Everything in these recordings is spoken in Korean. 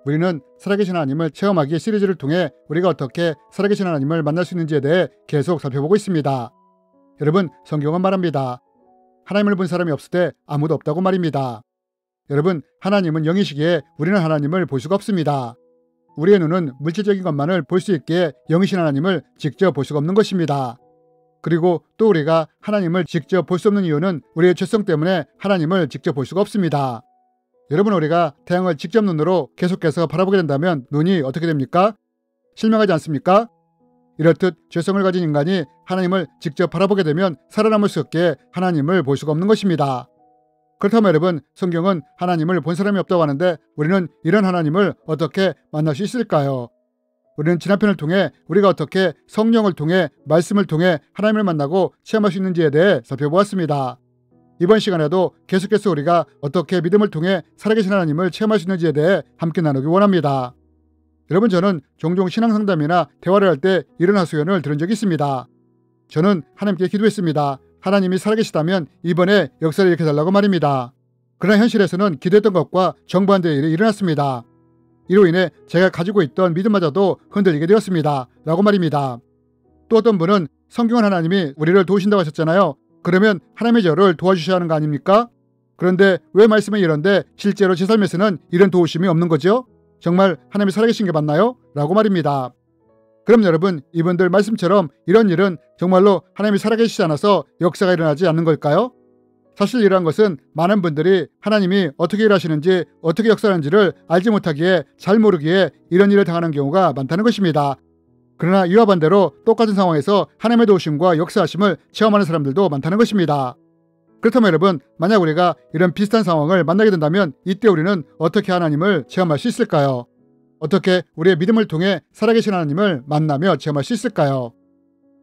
우리는 살아계신 하나님을 체험하기 시리즈를 통해 우리가 어떻게 살아계신 하나님을 만날 수 있는지에 대해 계속 살펴보고 있습니다. 여러분, 성경은 말합니다. 하나님을 본 사람이 없을 때 아무도 없다고 말입니다. 여러분, 하나님은 영이시기에 우리는 하나님을 볼 수가 없습니다. 우리의 눈은 물질적인 것만을 볼 수 있기에 영이신 하나님을 직접 볼 수가 없는 것입니다. 그리고 또 우리가 하나님을 직접 볼 수 없는 이유는 우리의 죄성 때문에 하나님을 직접 볼 수가 없습니다. 여러분, 우리가 태양을 직접 눈으로 계속해서 바라보게 된다면 눈이 어떻게 됩니까? 실명하지 않습니까? 이렇듯 죄성을 가진 인간이 하나님을 직접 바라보게 되면 살아남을 수 없기에 하나님을 볼 수가 없는 것입니다. 그렇다면 여러분, 성경은 하나님을 본 사람이 없다고 하는데 우리는 이런 하나님을 어떻게 만날 수 있을까요? 우리는 지난 편을 통해 우리가 어떻게 성령을 통해 말씀을 통해 하나님을 만나고 체험할 수 있는지에 대해 살펴보았습니다. 이번 시간에도 계속해서 우리가 어떻게 믿음을 통해 살아계신 하나님을 체험할 수 있는지에 대해 함께 나누기 원합니다. 여러분, 저는 종종 신앙상담이나 대화를 할 때 이런 하소연을 들은 적이 있습니다. 저는 하나님께 기도했습니다. 하나님이 살아계시다면 이번에 역사를 일으켜달라고 말입니다. 그러나 현실에서는 기도했던 것과 정반대의 일이 일어났습니다. 이로 인해 제가 가지고 있던 믿음마저도 흔들리게 되었습니다. 라고 말입니다. 또 어떤 분은 성경은 하나님이 우리를 도우신다고 하셨잖아요. 그러면 하나님의 저를 도와주셔야 하는 거 아닙니까? 그런데 왜 말씀은 이런데 실제로 제 삶에서는 이런 도우심이 없는 거죠? 정말 하나님이 살아계신 게 맞나요? 라고 말입니다. 그럼 여러분, 이분들 말씀처럼 이런 일은 정말로 하나님이 살아계시지 않아서 역사가 일어나지 않는 걸까요? 사실 이러한 것은 많은 분들이 하나님이 어떻게 일하시는지 어떻게 역사하는지를 알지 못하기에 잘 모르기에 이런 일을 당하는 경우가 많다는 것입니다. 그러나 이와 반대로 똑같은 상황에서 하나님의 도우심과 역사하심을 체험하는 사람들도 많다는 것입니다. 그렇다면 여러분, 만약 우리가 이런 비슷한 상황을 만나게 된다면 이때 우리는 어떻게 하나님을 체험할 수 있을까요? 어떻게 우리의 믿음을 통해 살아계신 하나님을 만나며 체험할 수 있을까요?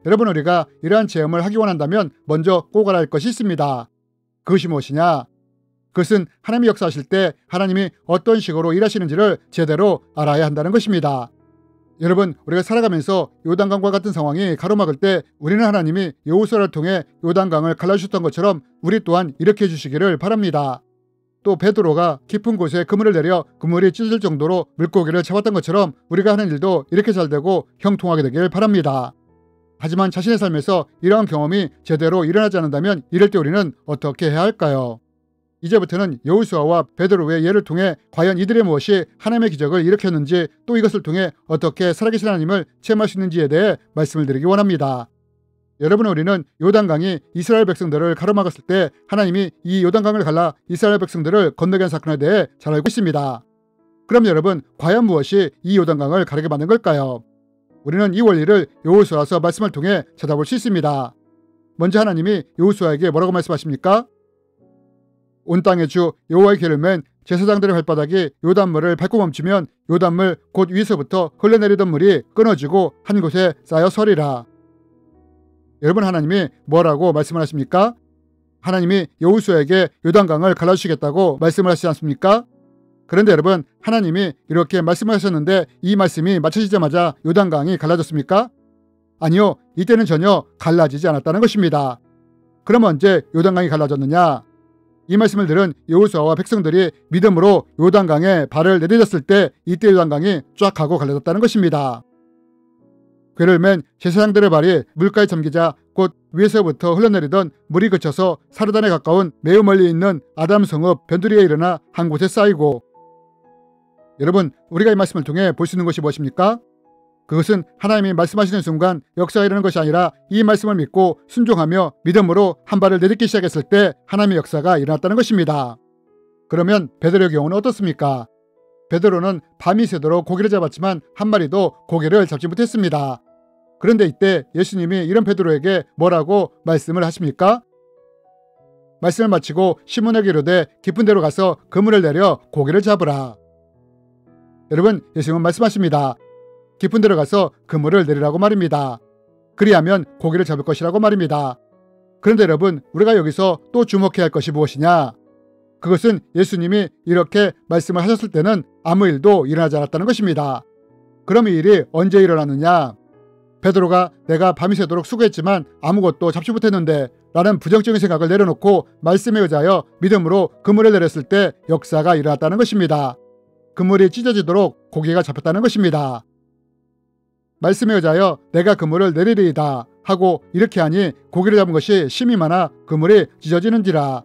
여러분, 우리가 이러한 체험을 하기 원한다면 먼저 꼭 알아야 할 것이 있습니다. 그것이 무엇이냐? 그것은 하나님이 역사하실 때 하나님이 어떤 식으로 일하시는지를 제대로 알아야 한다는 것입니다. 여러분, 우리가 살아가면서 요단강과 같은 상황이 가로막을 때 우리는 하나님이 여호수아를 통해 요단강을 갈라주셨던 것처럼 우리 또한 이렇게 해주시기를 바랍니다. 또 베드로가 깊은 곳에 그물을 내려 그물이 찢을 정도로 물고기를 잡았던 것처럼 우리가 하는 일도 이렇게 잘 되고 형통하게 되길 바랍니다. 하지만 자신의 삶에서 이러한 경험이 제대로 일어나지 않는다면 이럴 때 우리는 어떻게 해야 할까요? 이제부터는 여호수아와 베드로의 예를 통해 과연 이들의 무엇이 하나님의 기적을 일으켰는지 또 이것을 통해 어떻게 살아계신 하나님을 체험할 수 있는지에 대해 말씀을 드리기 원합니다. 여러분, 우리는 요단강이 이스라엘 백성들을 가로막았을 때 하나님이 이 요단강을 갈라 이스라엘 백성들을 건너게 한 사건에 대해 잘 알고 있습니다. 그럼 여러분, 과연 무엇이 이 요단강을 가르게 만든 걸까요? 우리는 이 원리를 여호수아서 말씀을 통해 찾아볼 수 있습니다. 먼저 하나님이 여호수아에게 뭐라고 말씀하십니까? 온 땅의 주 여호와의 계를 맨 제사장들의 발바닥이 요단물을 밟고 멈추면 요단물 곧 위에서부터 흘러내리던 물이 끊어지고 한 곳에 쌓여 서리라. 여러분, 하나님이 뭐라고 말씀을 하십니까? 하나님이 여호수아에게 요단강을 갈라주시겠다고 말씀을 하시지 않습니까? 그런데 여러분, 하나님이 이렇게 말씀을 하셨는데 이 말씀이 마쳐지자마자 요단강이 갈라졌습니까? 아니요, 이때는 전혀 갈라지지 않았다는 것입니다. 그럼 언제 요단강이 갈라졌느냐? 이 말씀을 들은 여호수아와 백성들이 믿음으로 요단강에 발을 내딛었을 때 이때 요단강이 쫙 하고 갈라졌다는 것입니다. 궤를 맨 제사장들의 발이 물가에 잠기자 곧 위에서부터 흘러내리던 물이 그쳐서 사르단에 가까운 매우 멀리 있는 아담 성읍 변두리에 일어나 한 곳에 쌓이고. 여러분, 우리가 이 말씀을 통해 볼 수 있는 것이 무엇입니까? 그것은 하나님이 말씀하시는 순간 역사가 일어나는 것이 아니라 이 말씀을 믿고 순종하며 믿음으로 한 발을 내딛기 시작했을 때 하나님의 역사가 일어났다는 것입니다. 그러면 베드로의 경우는 어떻습니까? 베드로는 밤이 새도록 고기를 잡았지만 한 마리도 고기를 잡지 못했습니다. 그런데 이때 예수님이 이런 베드로에게 뭐라고 말씀을 하십니까? 말씀을 마치고 시몬에게 이르되 깊은 데로 가서 그물을 내려 고기를 잡으라. 여러분, 예수님은 말씀하십니다. 깊은 데로 가서 그물을 내리라고 말입니다. 그리하면 고기를 잡을 것이라고 말입니다. 그런데 여러분, 우리가 여기서 또 주목해야 할 것이 무엇이냐? 그것은 예수님이 이렇게 말씀을 하셨을 때는 아무 일도 일어나지 않았다는 것입니다. 그럼 이 일이 언제 일어났느냐? 베드로가 내가 밤이 새도록 수고했지만 아무것도 잡지 못했는데 라는 부정적인 생각을 내려놓고 말씀에 의지하여 믿음으로 그물을 내렸을 때 역사가 일어났다는 것입니다. 그물이 찢어지도록 고개가 잡혔다는 것입니다. 말씀에 의하여 내가 그물을 내리리이다 하고 이렇게 하니 고기를 잡은 것이 심이 많아 그물이 찢어지는지라.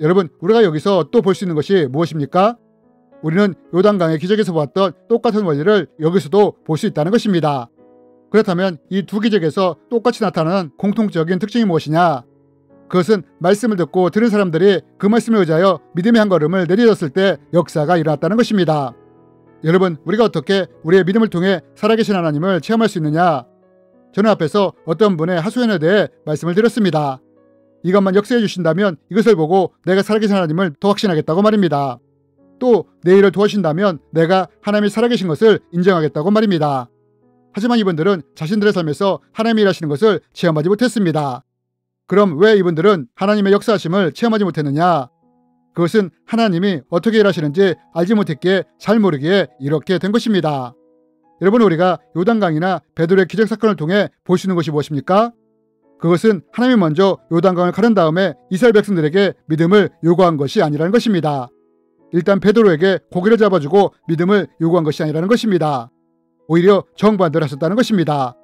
여러분, 우리가 여기서 또 볼 수 있는 것이 무엇입니까? 우리는 요단강의 기적에서 보았던 똑같은 원리를 여기서도 볼 수 있다는 것입니다. 그렇다면 이 두 기적에서 똑같이 나타나는 공통적인 특징이 무엇이냐? 그것은 말씀을 듣고 들은 사람들이 그 말씀에 의하여 믿음의 한 걸음을 내딛었을 때 역사가 일어났다는 것입니다. 여러분, 우리가 어떻게 우리의 믿음을 통해 살아계신 하나님을 체험할 수 있느냐? 저는 앞에서 어떤 분의 하소연에 대해 말씀을 드렸습니다. 이것만 역사해 주신다면 이것을 보고 내가 살아계신 하나님을 더 확신하겠다고 말입니다. 또 내 일을 도와주신다면 내가 하나님이 살아계신 것을 인정하겠다고 말입니다. 하지만 이분들은 자신들의 삶에서 하나님이 일하시는 것을 체험하지 못했습니다. 그럼 왜 이분들은 하나님의 역사하심을 체험하지 못했느냐? 그것은 하나님이 어떻게 일하시는지 알지 못했기에 잘 모르기에 이렇게 된 것입니다. 여러분, 우리가 요단강이나 베드로의 기적사건을 통해 볼 수 있는 것이 무엇입니까? 그것은 하나님이 먼저 요단강을 가른 다음에 이스라엘 백성들에게 믿음을 요구한 것이 아니라는 것입니다. 일단 베드로에게 고기를 잡아주고 믿음을 요구한 것이 아니라는 것입니다. 오히려 정반대로 하셨다는 것입니다.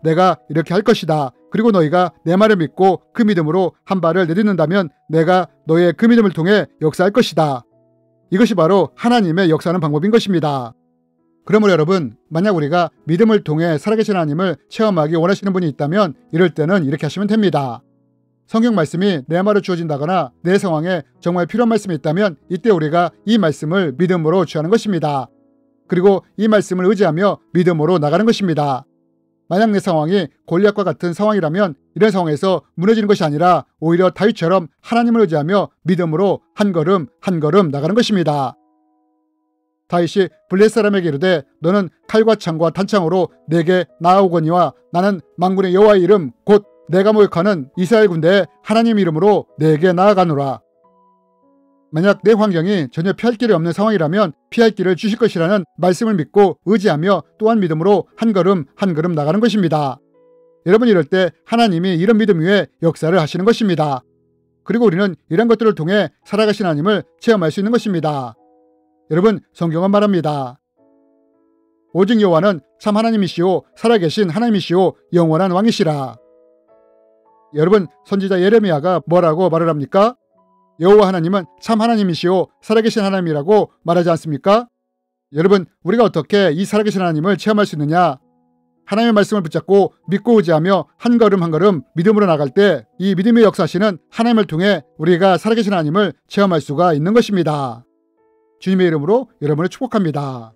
내가 이렇게 할 것이다. 그리고 너희가 내 말을 믿고 그 믿음으로 한 발을 내딛는다면 내가 너의 그 믿음을 통해 역사할 것이다. 이것이 바로 하나님의 역사하는 방법인 것입니다. 그러므로 여러분, 만약 우리가 믿음을 통해 살아계신 하나님을 체험하기 원하시는 분이 있다면 이럴 때는 이렇게 하시면 됩니다. 성경 말씀이 내 말을 주어진다거나 내 상황에 정말 필요한 말씀이 있다면 이때 우리가 이 말씀을 믿음으로 취하는 것입니다. 그리고 이 말씀을 의지하며 믿음으로 나가는 것입니다. 만약 내 상황이 골리앗과 같은 상황이라면 이런 상황에서 무너지는 것이 아니라 오히려 다윗처럼 하나님을 의지하며 믿음으로 한 걸음 한 걸음 나가는 것입니다. 다윗이 블레셋 사람에게 이르되 너는 칼과 창과 단창으로 내게 나아오거니와 나는 만군의 여호와의 이름 곧 내가 모욕하는 이스라엘 군대의 하나님 이름으로 내게 나아가노라. 만약 내 환경이 전혀 피할 길이 없는 상황이라면 피할 길을 주실 것이라는 말씀을 믿고 의지하며 또한 믿음으로 한 걸음 한 걸음 나가는 것입니다. 여러분, 이럴 때 하나님이 이런 믿음 위에 역사를 하시는 것입니다. 그리고 우리는 이런 것들을 통해 살아가신 하나님을 체험할 수 있는 것입니다. 여러분, 성경은 말합니다. 오직 여호와는 참 하나님이시오 살아계신 하나님이시오 영원한 왕이시라. 여러분, 선지자 예레미야가 뭐라고 말을 합니까? 여호와 하나님은 참 하나님이시오 살아계신 하나님이라고 말하지 않습니까? 여러분, 우리가 어떻게 이 살아계신 하나님을 체험할 수 있느냐? 하나님의 말씀을 붙잡고 믿고 의지하며 한 걸음 한 걸음 믿음으로 나갈 때 이 믿음의 역사하시는 하나님을 통해 우리가 살아계신 하나님을 체험할 수가 있는 것입니다. 주님의 이름으로 여러분을 축복합니다.